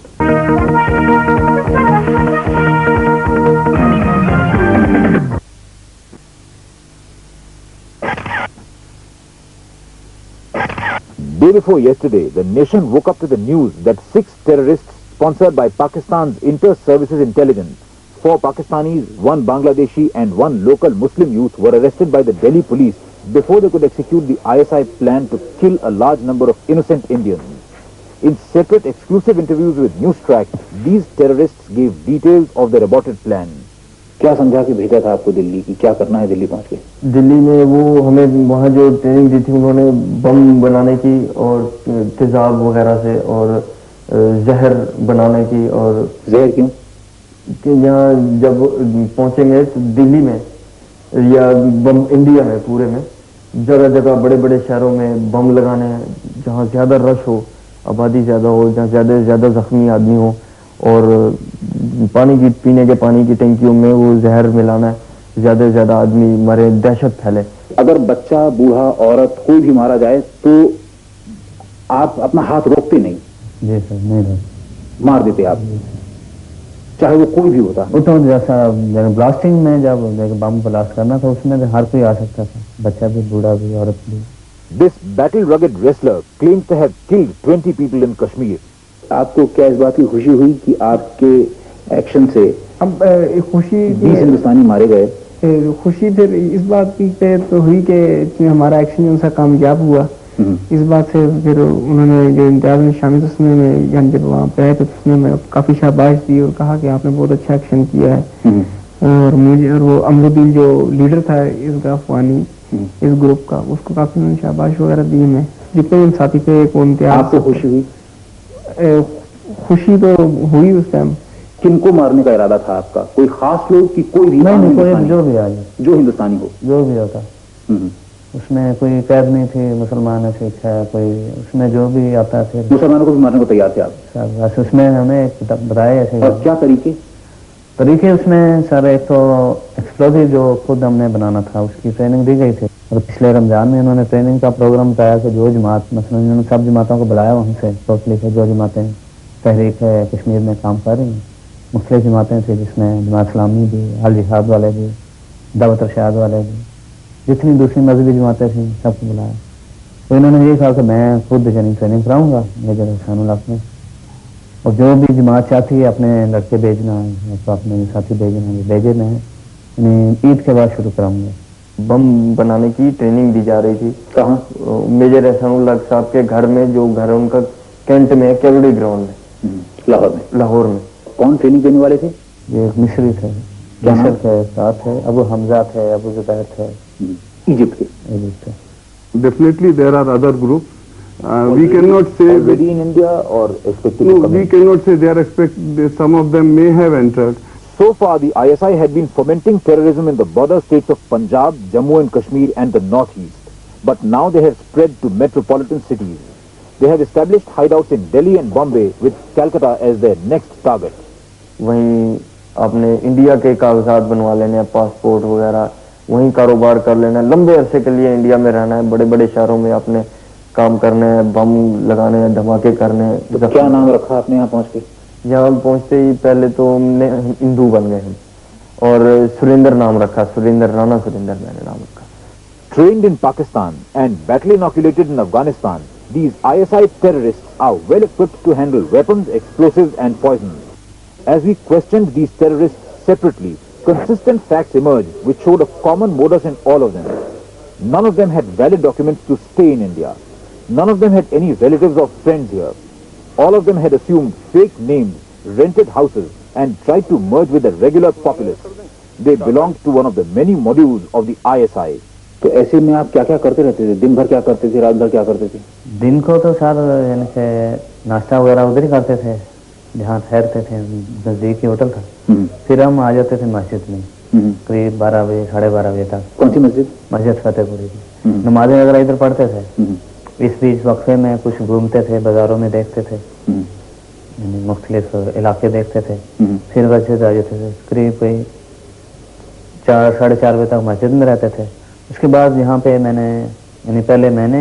Day before yesterday, the nation woke up to the news that 6 terrorists sponsored by Pakistan's Inter-Services Intelligence, 4 Pakistanis, 1 Bangladeshi and 1 local Muslim youth were arrested by the Delhi police before they could execute the ISI plan to kill a large number of innocent Indians. In separate exclusive interviews with Newstrack, these terrorists gave details of their aborted plan. क्या समझा के भेजा था आपको दिल्ली की, क्या करना है दिल्ली पहुंच के? दिल्ली में वो हमें वहाँ जो ट्रेनिंग दी थी उन्होंने बम बनाने की और तेजाब वगैरह से और जहर बनाने की। और जहर क्यों? कि यहाँ जब पहुंचेंगे तो दिल्ली में या बम इंडिया में पूरे में जगह जगह बड़े बड़े शहरों में बम लगाने हैं, जहाँ ज्यादा रश हो, आबादी ज्यादा हो, जहाँ ज्यादा से ज्यादा जख्मी आदमी हो, और पानी की पीने के पानी की टंकियों में वो जहर मिलाना है, ज्यादा से ज्यादा आदमी मरे, दहशत फैले। अगर बच्चा, बूढ़ा, औरत कोई भी मारा जाए तो आप अपना हाथ रोकते नहीं? जी सर, नहीं मार देते आप, चाहे वो कोई भी होता? वो तो जैसा ब्लास्टिंग में जब बम ब्लास्ट करना था उसमें हर कोई आ सकता था, बच्चा भी, बूढ़ा भी, औरत भी। This battle-rugged wrestler claims to have killed 20 people in Kashmir. आपको क्या इस बात की खुशी हुई कि आपके एक्शन से अब खुशी 20 हिंदुस्तानी मारे गए? खुशी फिर इस बात की तो हुई कि हमारा एक्शन जो सा कामयाब हुआ। इस बात से फिर उन्होंने जो इम्तियाज में शामिल उसमें मैं जब वहाँ पे आए तो उसमें मैं काफी शाबाश दी और कहा कि आपने बहुत अच्छा एक्शन किया है। और मुझे और वो अमरुद्दीन जो लीडर था इस अफगानी इस ग्रुप का, उसको काफी उन्होंने शाबाश वगैरह दी। मैं जितने साथी थे को इम्तियाज। आपको खुशी हुई? खुशी तो हुई उस टाइम। किनको मारने का इरादा था आपका? कोई खास लोग कि कोई भी? नहीं, कोई जो भी आ जाए, जो हिंदुस्तानी हो, जो भी होता। उसमें कोई कैद नहीं थे, मुसलमान है, सिख है, कोई उसमें जो भी आता थे। मुसलमानों को भी मारने को तैयार थे आप? बस उसमें हमें बताए ऐसे। और क्या तरीके उसमें सर, एक तो एक्सप्लोजिव जो खुद हमने बनाना था उसकी ट्रेनिंग दी गई थी। और पिछले रमजान में इन्होंने ट्रेनिंग का प्रोग्राम बताया कि जो जमात, मसलन इन्होंने सब जमातों को बुलाया वहाँ से, टोटली से जो जमातें तहरीक है कश्मीर में काम कर रही हैं, मुख्तलिफ जमातें थी जिसमें जमात इस्लामी भी, अल जिहाद वाले भी, दावत इरशाद वाले भी, जितनी दूसरी मजहबी जमातें थी सबको बुलाया। तो इन्होंने ये कहा कि मैं खुद ट्रेनिंग कराऊंगा मेजर हुसैनुल हक में, और जो भी जमात चाहती है अपने लड़के भेजना है तो अपने साथी भेजना, भेजे मैं ईद के बाद शुरू कराऊंगा। बम बनाने की ट्रेनिंग दी जा रही थी। कहाँ? मेजर हुसैनुल हक साहब के घर में, जो घर उनका कैंट में, कैलोरी ग्राउंड में, लाहौर में। कौन ट्रेनिंग देने वाले थे? ये मिस्री थे, मिस्र के साथ है, अबू हमजा थे, अबू जुबैर थे, इजिप्ट के। Definitely there are other groups. We cannot say already in India or expected no, to come we in? cannot say they are some of them may have entered. So far, the ISI had been fomenting terrorism in the border states of Punjab, Jammu and Kashmir and the northeast. But now they have spread to metropolitan cities. They have established hideouts in Delhi and Bombay with Calcutta as their next target. वहीं आपने India के कागजात बनवा लेने हैं, passport वगैरह, वहीं कारोबार कर लेना है, लंबे अरसे के लिए इंडिया में रहना है, बड़े बड़े शहरों में आपने काम करने हैं, बम लगाने हैं, धमाके करने हैं। तो क्या नाम रखा आपने यहाँ पहुँच के? यहाँ पहुँचते ही पहले तो हमने हिंदू बन गए हम और सुरेंद्र नाम रखा, सुरेंद्र राणा सुरेंद्र मैंने नाम रखा। Trained in Pakistan and battle inoculated in Afghanistan, these ISI terrorists are well equipped to handle weapons, explosives and poisons. As we questioned these terrorists separately, consistent facts emerged which showed a common modus in all of them. None of them had valid documents to stay in India. None of them had any relatives or friends here. All of them had assumed fake names, rented houses and tried to merge with the regular populace. They belonged to one of the many modules of the ISI. तो ऐसे में आप क्या क्या करते रहते थे? दिन भर क्या करते थे, रात भर क्या करते थे? दिन को तो सर यानी से नाश्ता वगैरह उधर ही करते थे जहाँ ठहरते थे, नजदीकी होटल था। फिर हम आ जाते थे मस्जिद में करीब 12 बजे 12:30 बजे तक। कौन सी मस्जिद? मस्जिद फतेहपुरी की। नमाजें वगैरह इधर पढ़ते थे। इस बीच वक्फे में कुछ घूमते थे, बाजारों में देखते थे, मुख्तलिफ इलाके देखते थे। फिर मस्जिद आ जाते थे, करीब कोई 4 साढ़े 4 बजे तक मस्जिद में रहते थे। उसके बाद यहाँ पे मैंने यानी पहले मैंने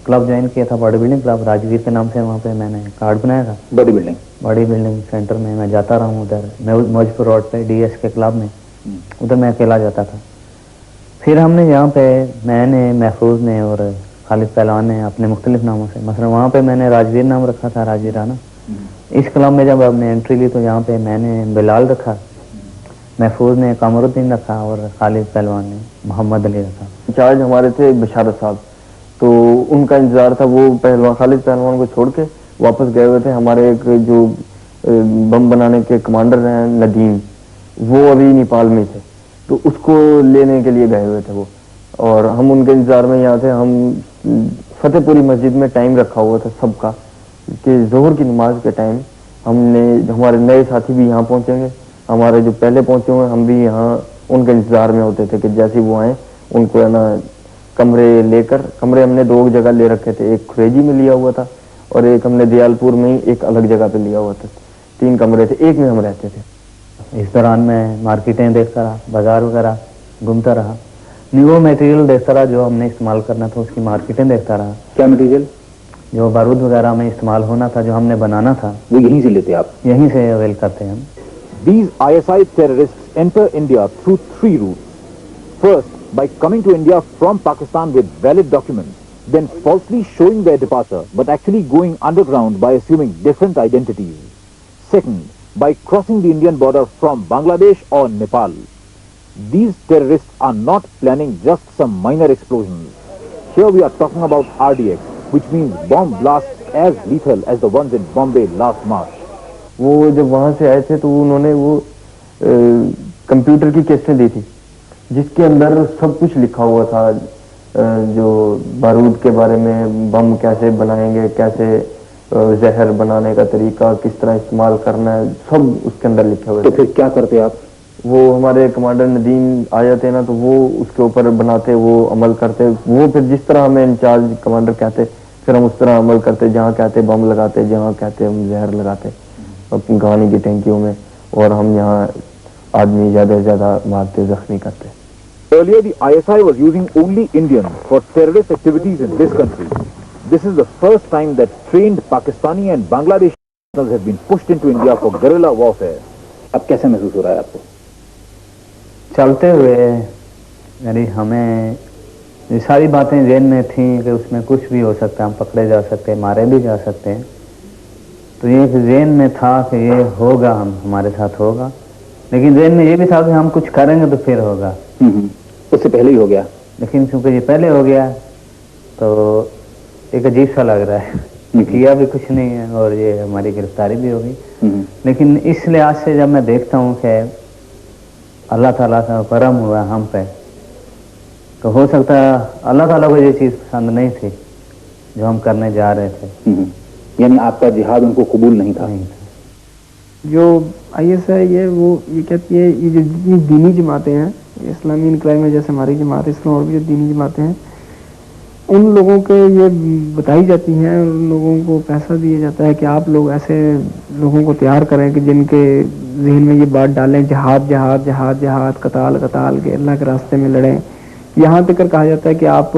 क्लब ज्वाइन किया था, बॉडी बिल्डिंग क्लब राजवीर के नाम से। वहाँ पे मैंने कार्ड बनाया था। बॉडी बिल्डिंग सेंटर में मैं जाता रहा हूँ उधर मौजपुर रोड पे डीएस के क्लब में, उधर मैं अकेला जाता था। फिर हमने यहाँ पे मैंने, महफूज ने और खालिद पहलवान ने अपने मुख्तलिफ नामों से, मसलन वहाँ पे मैंने राजवीर नाम रखा था, राजवीर राणा। इस क्लब में जब हमने एंट्री ली तो यहाँ पे मैंने बिलाल रखा, महफूज ने कमरुद्दीन रखा और खालिद पहलवान ने मोहम्मद अली रखा। इंचार्ज हमारे थे बशारत साहब, तो उनका इंतजार था। वो पहलवान खालिद पहलवान को छोड़ के वापस गए हुए थे। हमारे एक जो बम बनाने के कमांडर हैं नदीम, वो अभी नेपाल में थे, तो उसको लेने के लिए गए हुए थे वो, और हम उनके इंतजार में यहाँ थे। हम फतेहपुरी मस्जिद में टाइम रखा हुआ था सबका कि जोहर की नमाज के टाइम हमने, हमारे नए साथी भी यहाँ पहुँचेंगे, हमारे जो पहले पहुंचे हुए हम भी यहाँ उनके इंतजार में होते थे कि जैसे वो आए उनको है ना कमरे लेकर, कमरे हमने 2 जगह ले रखे थे, एक खुरेजी में लिया हुआ था और एक हमने दयालपुर में ही एक अलग जगह पे लिया हुआ था। 3 कमरे थे, एक में हम रहते थे। इस दौरान मैं मार्केटें देखता रहा, बाजार वगैरह घूमता रहा, न्यू मटेरियल देखता रहा जो हमने इस्तेमाल करना था, उसकी मार्केटें देखता रहा। क्या मटेरियल? जो बारूद वगैरह में इस्तेमाल होना था, जो हमने बनाना था, वो यहीं से लेते आप? यहीं से अवेल करते हैं हम। These ISI terrorists enter India through 3 routes. First, by coming to India from Pakistan with valid documents, then falsely showing their departure, but actually going underground by assuming different identities. Second, by crossing the Indian border from Bangladesh or Nepal. These terrorists are not planning just some minor explosions. Here we are talking about RDX, which means bomb blasts as lethal as the ones in Bombay last March. वो जब वहाँ से आए थे तो उन्होंने वो computer की कैसेट दी थी जिसके अंदर सब कुछ लिखा हुआ था, जो बारूद के बारे में, बम कैसे बनाएंगे, कैसे जहर बनाने का तरीका, किस तरह इस्तेमाल करना है, सब उसके अंदर लिखे हुए। तो फिर क्या करते आप? वो हमारे कमांडर नदीम आ जाते ना, तो वो उसके ऊपर बनाते, वो अमल करते, वो फिर जिस तरह हमें इंचार्ज कमांडर कहते फिर हम उस तरह अमल करते, जहाँ कहते बम लगाते, जहाँ कहते हम जहर लगाते गानी की टैंकियों में, और हम यहाँ आदमी ज्यादा से ज्यादा मारते, जख्मी करते। Earlier, the ISI was using only Indians for terrorist activities in this country. This is the first time that trained Pakistani and Bangladeshi nationals have been pushed into India for guerrilla warfare. अब कैसे महसूस हो रहा है आपको? चलते हुए यानी हमें ये सारी बातें ज़हन में थी कि उसमें कुछ भी हो सकता है, हम पकड़े जा सकते हैं, मारे भी जा सकते हैं। तो ये ज़हन में था कि ये होगा, हमारे साथ होगा, लेकिन ज़हन में ये भी था कि हम कुछ करेंगे तो फिर होगा। उससे पहले ही हो गया, लेकिन क्योंकि ये पहले हो गया तो एक अजीब सा लग रहा है कि किया भी कुछ नहीं है और ये हमारी गिरफ्तारी भी होगी। लेकिन इस लिहाज से जब मैं देखता हूँ कि अल्लाह ताला का करम हुआ हम पे, तो हो सकता है अल्लाह ताला को ये चीज़ पसंद नहीं थी जो हम करने जा रहे थे। यानी आपका जिहाद उनको कबूल नहीं था। जो IS है ये कहती है ये जो जितनी दीनी जमातें हैं इस्लामी इनकलाब में, जैसे हमारी जमात इस्लाम और भी जो दीनी जमातें हैं, उन लोगों के ये बताई जाती हैं, उन लोगों को पैसा दिया जाता है कि आप लोग ऐसे लोगों को तैयार करें कि जिनके जहन में ये बात डालें जिहाद जिहाद जिहाद जिहाद, कताल कताल के अल्लाह के रास्ते में लड़ें। यहाँ तक कहा जाता है कि आप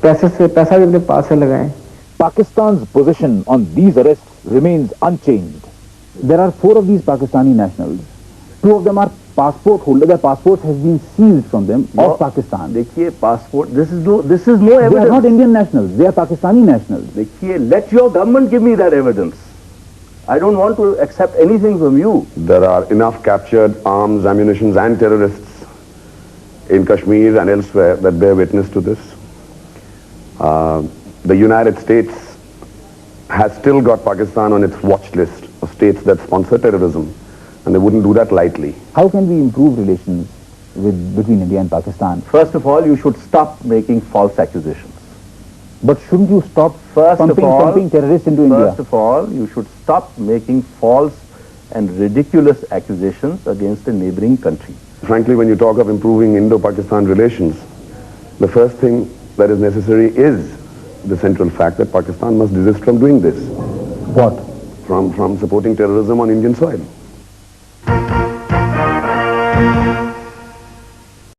पैसा भी अपने पास से लगाएं। Pakistan's position on these arrests remains unchanged. There are 4 of these Pakistani nationals. 2 of them are passport holders. Their passports has been seized from them of Pakistan. देखिए passport, this is no evidence. They are not Indian nationals. They are Pakistani nationals. देखिए, let your government give me that evidence. I don't want to accept anything from you. There are enough captured arms, ammunitions and terrorists in Kashmir and elsewhere that bear witness to this. The United States has still got Pakistan on its watch list of states that sponsor terrorism, and they wouldn't do that lightly. How can we improve relations between India and Pakistan? First of all, you should stop making false accusations. But shouldn't you stop pumping terrorists into India? First of all, you should stop making false and ridiculous accusations against a neighboring country. Frankly, when you talk of improving Indo-Pakistan relations, the first thing that is necessary is the central fact that Pakistan must desist from doing this. What? From supporting terrorism on Indian soil.